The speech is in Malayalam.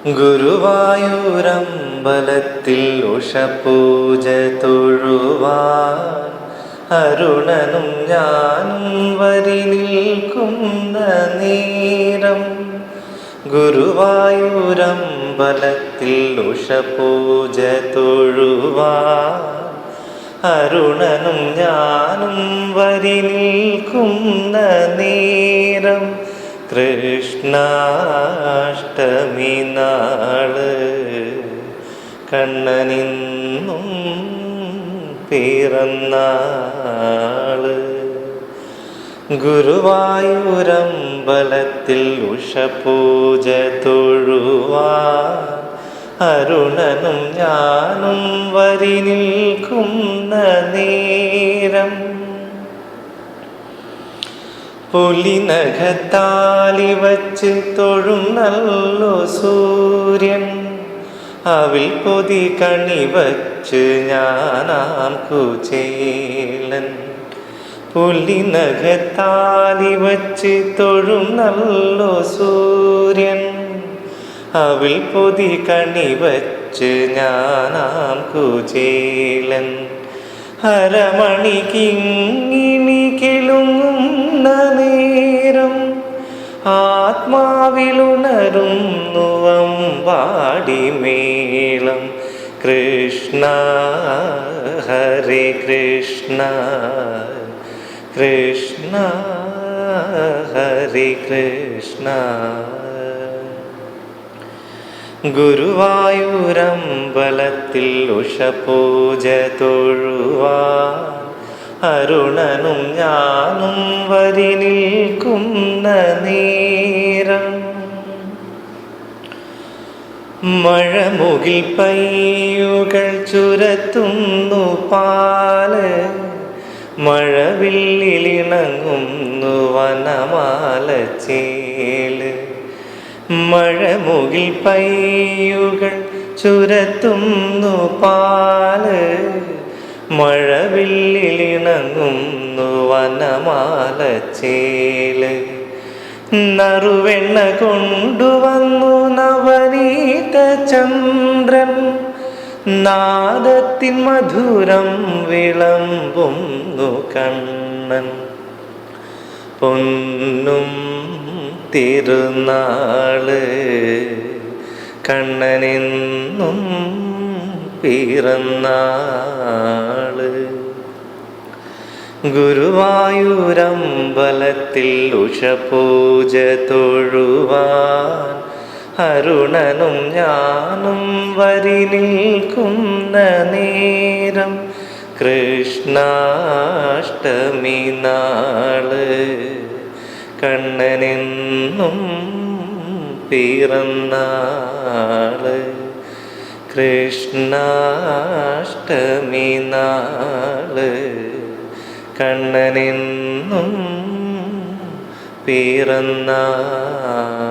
ഗുരുവായൂരമ്പലത്തിൽ ഉഷപൂജ തൊഴുവാൻ അരുണനും ഞാനും വരി നിൽക്കുന്ന നേരം. ഗുരുവായൂരമ്പലത്തിൽ ഉഷപൂജ തൊഴുവാൻ അരുണനും ഞാനും വരി നിൽക്കുന്ന നേരം. കൃഷ്ണാഷ്ടമി നാള് കണ്ണനിന്നും പിറന്നാള്. ഗുരുവായൂരമ്പലത്തിൽ ഉഷപൂജ തൊഴുവാൻ അരുണനും ഞാനും വരി നിൽക്കുന്ന നേരം. പുലിനഖത്താലി വച്ച് തൊഴുന്നല്ലോ സൂര്യൻ, അവിൽ പൊതി കണി വച്ച് ഞാനാം കുചേലൻ. പുലിനഖത്താലി വച്ച് തൊഴുന്നല്ലോ സൂര്യൻ, അവിൽ പൊതി കണി വച്ച് ഞാനാം കുചേലൻ. അരമണി കിങ്ങിണി കിളുങ്ങുന്ന നേരം ആത്മാവിലുണരുന്നു അമ്പാടി മേളം. കൃഷ്ണ ഹരേ കൃഷ്ണ കൃഷ്ണ ഹരേ കൃഷ്ണ. ഗുരുവായൂരമ്പലത്തിൽ ഉഷപൂജ തൊഴുവാൻ അരുണനും ഞാനും വരി നിൽക്കുന്ന നേരം. മഴമുകിൽ പയ്യുകൾ ചുരത്തുന്നു പാല്, മഴവില്ലിലിണങ്ങുന്നു വനമാല ചേല്. മഴമുകിൽ പയ്യുകൾ ചുരത്തുന്നു പാല്, മഴവില്ലിലിണങ്ങുന്നു വനമാല ചേല്. നറുവെണ്ണ കൊണ്ടുവന്നു നവനീത ചന്ദ്രൻ, നാദത്തിൻ മധുരം വിളമ്പുന്നു കണ്ണൻ. പൊന്നും തിരുനാള് കണ്ണനെന്നും പിറന്നാള്. ഗുരുവായൂരമ്പലത്തിൽ ഉഷപൂജ തൊഴുവാൻ അരുണനും ഞാനും വരി നിൽക്കുന്ന നേരം. കൃഷ്ണാഷ്ടമി നാള് കണ്ണനെന്നും പിറന്നാള്. കൃഷ്ണാഷ്ടമി നാള് കണ്ണനെന്നും പിറന്നാള്.